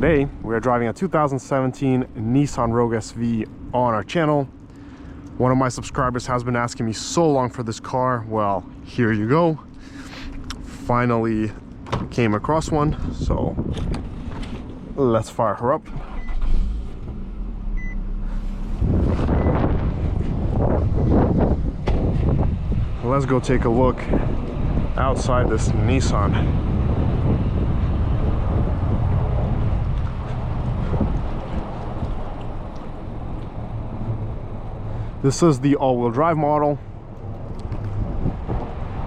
today we are driving a 2017 Nissan Rogue SV on our channel. One of my subscribers has been asking me so long for this car. Well, here you go. Finally came across one, so let's fire her up. Let's go take a look outside this Nissan. This is the all-wheel drive model,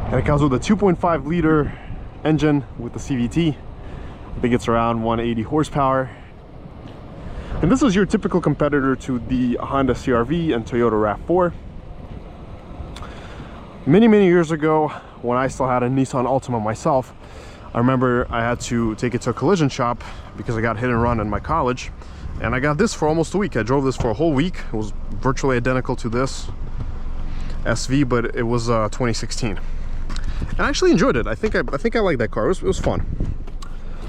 and it comes with a 2.5 liter engine with the CVT. I think it's around 180 horsepower. And this is your typical competitor to the Honda CR-V and Toyota RAV4. Many years ago, when I still had a Nissan Altima myself, I remember I had to take it to a collision shop because I got hit and run in my college. And I got this for almost a week. I drove this for a whole week. It was virtually identical to this SV, but it was 2016. And I actually enjoyed it. I think I like that car. It was fun.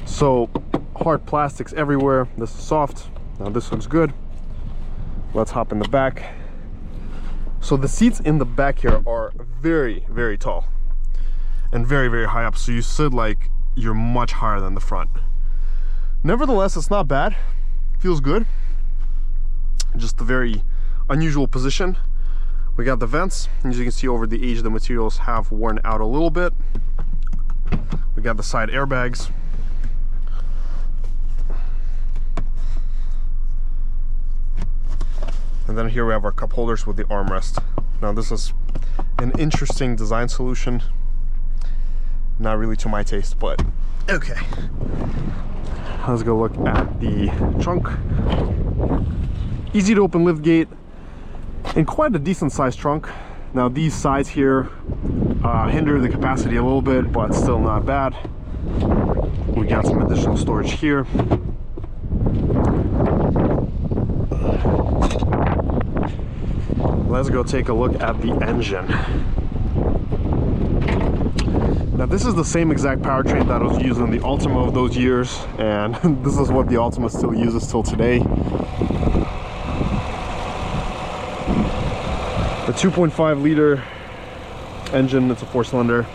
So hard plastics everywhere. This is soft. Now this looks good. Let's hop in the back. So the seats in the back here are very tall and very high up. So you sit like you're much higher than the front. Nevertheless, it's not bad. Feels good. Just a very unusual position. We got the vents. As you can see, over the age, the materials have worn out a little bit. We got the side airbags. And then here we have our cup holders with the armrest. Now this is an interesting design solution. Not really to my taste, but okay. Let's go look at the trunk. Easy to open lift gate and quite a decent sized trunk. Now these sides here hinder the capacity a little bit, but still not bad. We got some additional storage here. Let's go take a look at the engine. Now this is the same exact powertrain that was used in the Altima of those years, and this is what the Altima still uses till today. The 2.5 liter engine, it's a 4-cylinder.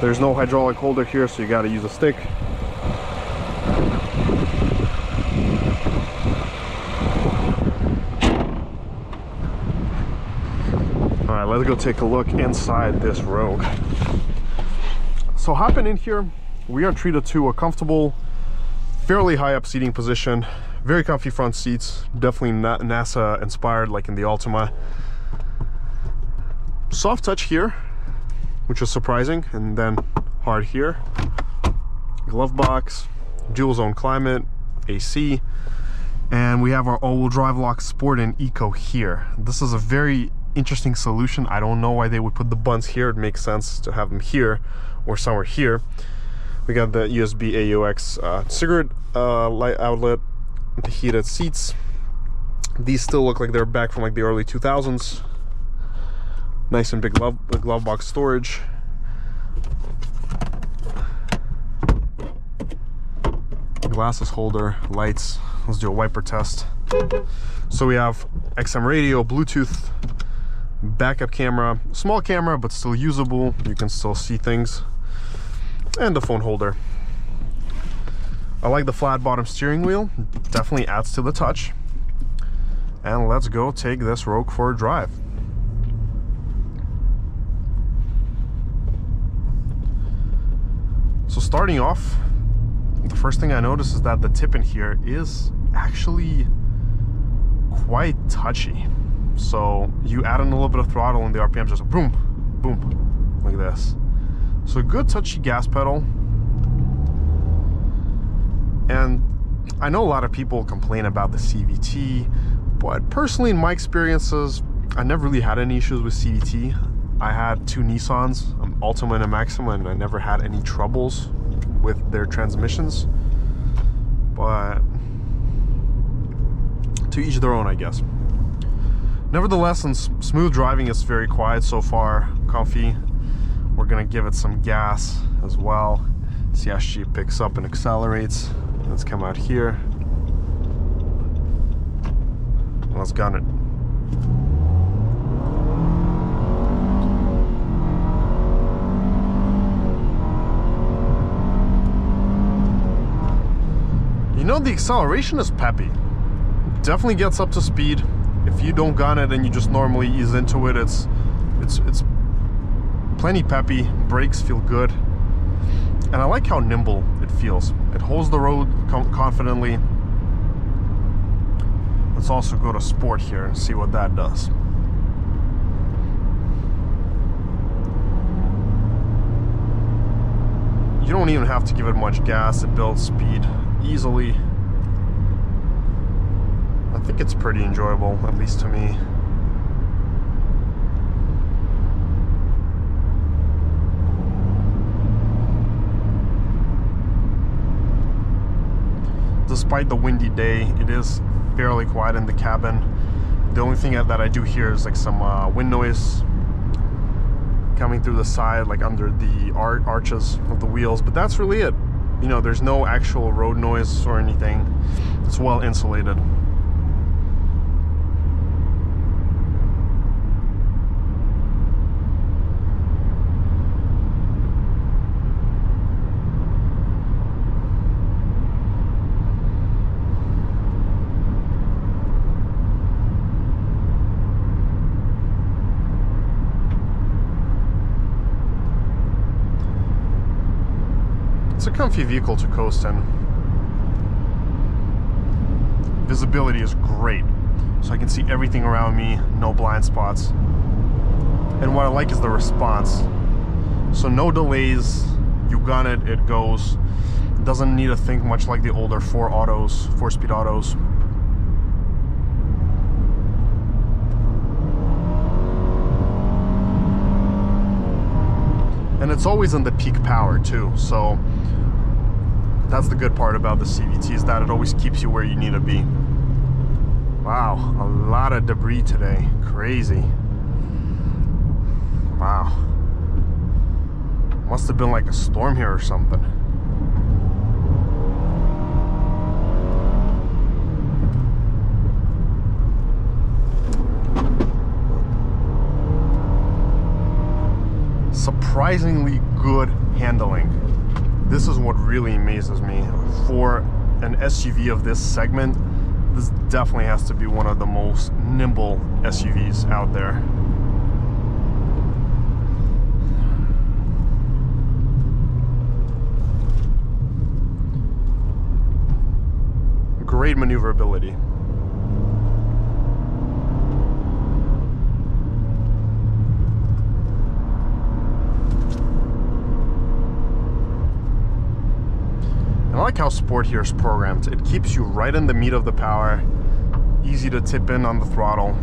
There's no hydraulic holder here, so you got to use a stick. Alright, let's go take a look inside this Rogue. So hopping in here, we are treated to a comfortable, fairly high up seating position. Very comfy front seats, definitely not NASA inspired like in the Altima. Soft touch here, which is surprising, and then hard here. Glove box, dual zone climate, AC, and we have our all-wheel drive lock Sport and Eco here. This is a very interesting solution. I don't know why they would put the buns here. It makes sense to have them here or somewhere here. We got the USB AUX cigarette light outlet, the heated seats. These still look like they're back from like the early 2000s. Nice and big glove box storage. Glasses holder, lights. Let's do a wiper test. So we have XM radio, Bluetooth, backup camera, small camera but still usable, you can still see things, and the phone holder. I like the flat bottom steering wheel, definitely adds to the touch. And let's go take this Rogue for a drive. So starting off, the first thing I noticed is that the tip in here is actually quite touchy. So you add in a little bit of throttle and the RPM just boom, boom, like this. So good touchy gas pedal. And I know a lot of people complain about the CVT, but personally in my experiences, I never really had any issues with CVT. I had two Nissans, Altima and a Maxima, and I never had any troubles with their transmissions. But to each their own, I guess. Nevertheless, in smooth driving, it's very quiet so far, comfy. We're gonna give it some gas as well. See how she picks up and accelerates. Let's come out here. Let's gun it. You know, the acceleration is peppy. Definitely gets up to speed. If you don't gun it and you just normally ease into it, it's plenty peppy. Brakes feel good. And I like how nimble it feels. It holds the road confidently. Let's also go to sport here and see what that does. You don't even have to give it much gas. It builds speed easily. I think it's pretty enjoyable, at least to me. Despite the windy day, it is fairly quiet in the cabin. The only thing that I do hear is like some wind noise coming through the side, like under the arches of the wheels, but that's really it. You know, there's no actual road noise or anything. It's well insulated. It's a comfy vehicle to coast in. Visibility is great, so I can see everything around me, no blind spots. And what I like is the response. So no delays, you gun it, it goes. It doesn't need to think much like the older 4-speed autos. And it's always in the peak power too, so that's the good part about the CVT, is that it always keeps you where you need to be. Wow, a lot of debris today. Crazy. Wow. Must have been like a storm here or something. Surprisingly good handling. This is what really amazes me. For an SUV of this segment, this definitely has to be one of the most nimble SUVs out there. Great maneuverability. I like how Sport here is programmed. It keeps you right in the meat of the power, easy to tip in on the throttle.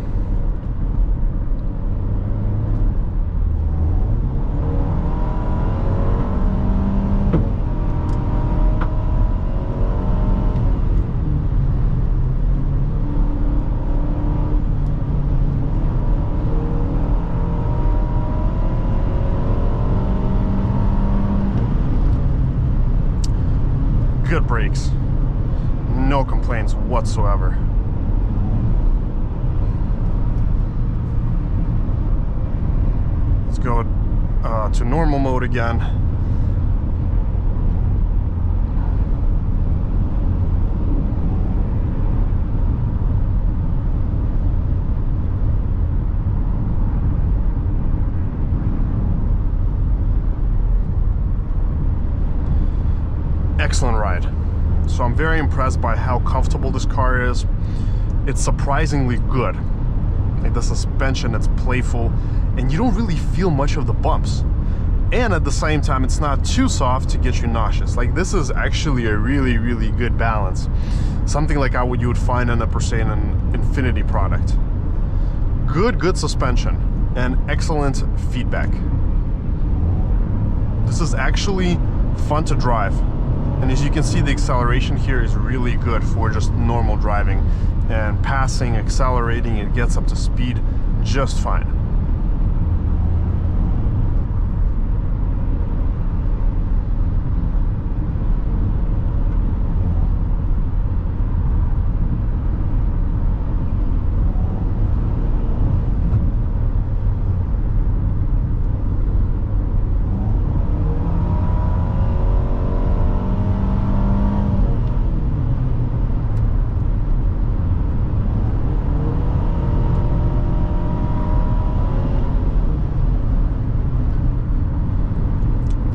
Good brakes, no complaints whatsoever. Let's go to normal mode again. Excellent ride. So I'm very impressed by how comfortable this car is. It's surprisingly good. Like the suspension, it's playful, and you don't really feel much of the bumps. And at the same time, it's not too soft to get you nauseous. Like, this is actually a really, really good balance. Something like what you would find in a, per se, an Infinity product. Good suspension and excellent feedback. This is actually fun to drive. And as you can see, the acceleration here is really good for just normal driving. And passing, accelerating, it gets up to speed just fine.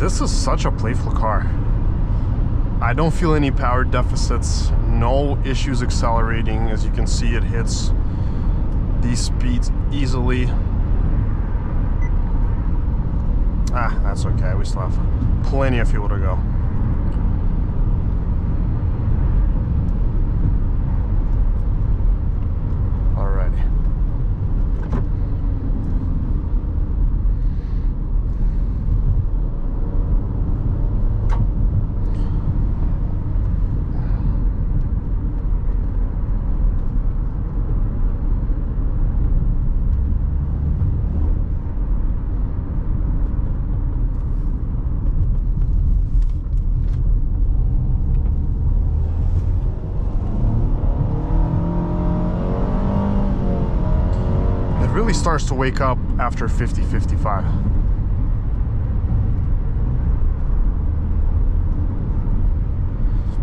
This is such a playful car. I don't feel any power deficits, no issues accelerating. As you can see, it hits these speeds easily. That's okay, we still have plenty of fuel to go. Alrighty. Really starts to wake up after 50-55.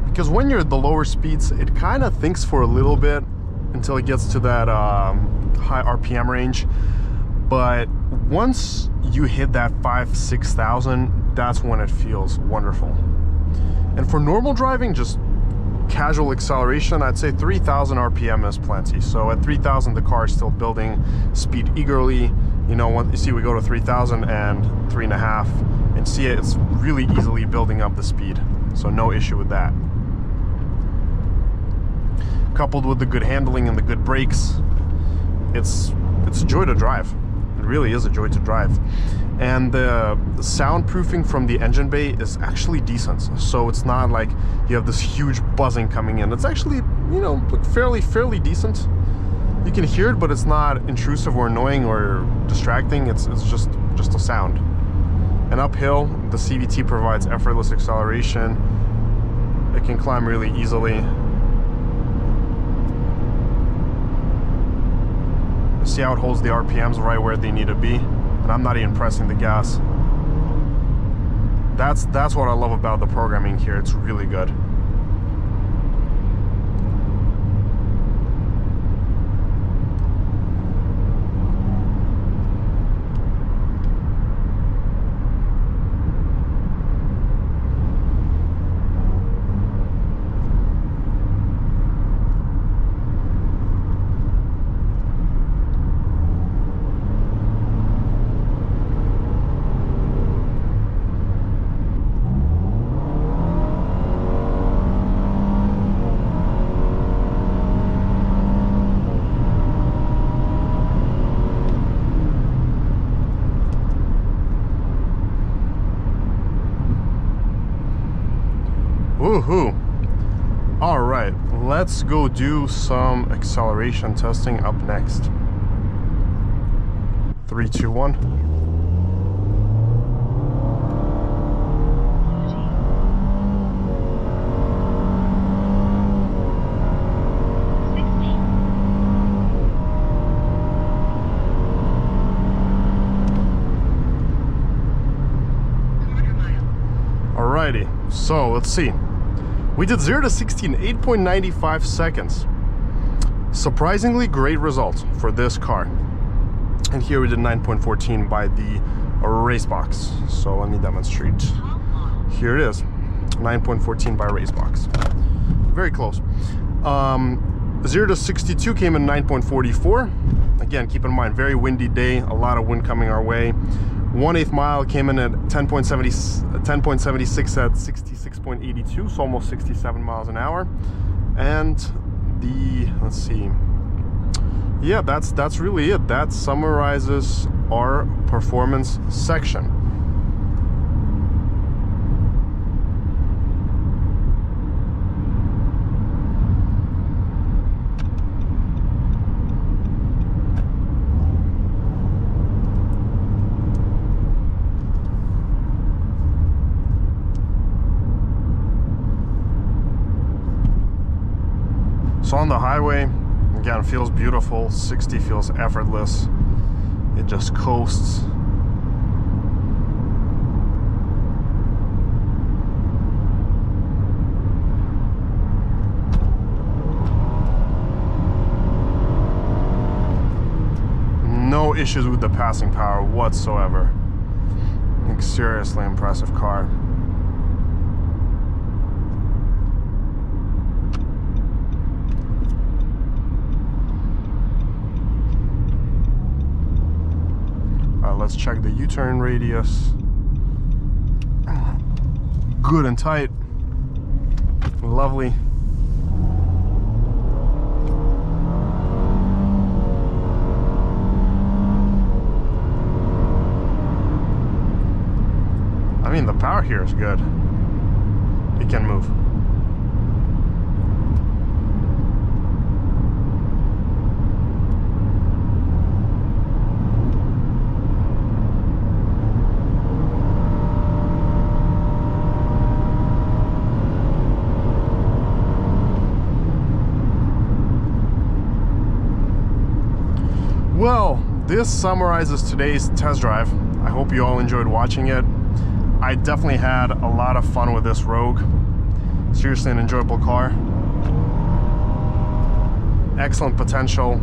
Because when you're at the lower speeds, it kind of thinks for a little bit until it gets to that high RPM range. But once you hit that 5,000-6,000, that's when it feels wonderful. And for normal driving, just casual acceleration, I'd say 3,000 RPM is plenty. So at 3,000, the car is still building speed eagerly. You know, when you see we go to 3,000 and 3.5, and see it's really easily building up the speed. So no issue with that. Coupled with the good handling and the good brakes, it's a joy to drive. It really is a joy to drive. And the soundproofing from the engine bay is actually decent. So it's not like you have this huge buzzing coming in. It's actually, you know, fairly decent. You can hear it, but it's not intrusive or annoying or distracting. It's just a sound. And uphill, the CVT provides effortless acceleration. It can climb really easily. See how it holds the RPMs right where they need to be. And I'm not even pressing the gas. That's what I love about the programming here. It's really good. Woohoo! All right, let's go do some acceleration testing up next. 3, 2, 1. Alrighty, so let's see. We did 0 to 60 in 8.95 seconds. Surprisingly great result for this car. And here we did 9.14 by the race box. So let me demonstrate. Here it is, 9.14 by race box. Very close. 0 to 62 came in 9.44. Again, keep in mind, very windy day, a lot of wind coming our way. 1/8 mile came in at 10.76 at 66.82, so almost 67 miles an hour. And let's see. Yeah, that's really it. That summarizes our performance section. So on the highway, again, feels beautiful. 60 feels effortless. It just coasts. No issues with the passing power whatsoever. Like, seriously impressive car. Let's check the U-turn radius. Good and tight. Lovely. I mean, the power here is good. It can move. Well, this summarizes today's test drive. I hope you all enjoyed watching it. I definitely had a lot of fun with this Rogue. Seriously an enjoyable car. Excellent potential,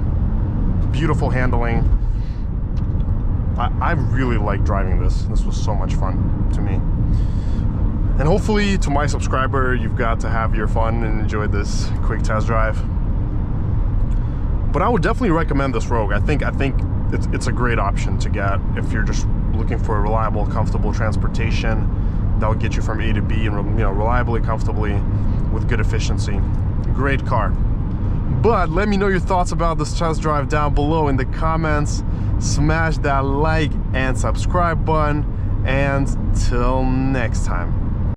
beautiful handling. I really like driving this. This was so much fun to me. And hopefully, to my subscriber, you've got to have your fun and enjoyed this quick test drive. But I would definitely recommend this Rogue. I think it's a great option to get if you're just looking for a reliable, comfortable transportation that will get you from A to B and, you know, reliably, comfortably, with good efficiency. Great car. But let me know your thoughts about this test drive down below in the comments. Smash that like and subscribe button. And till next time.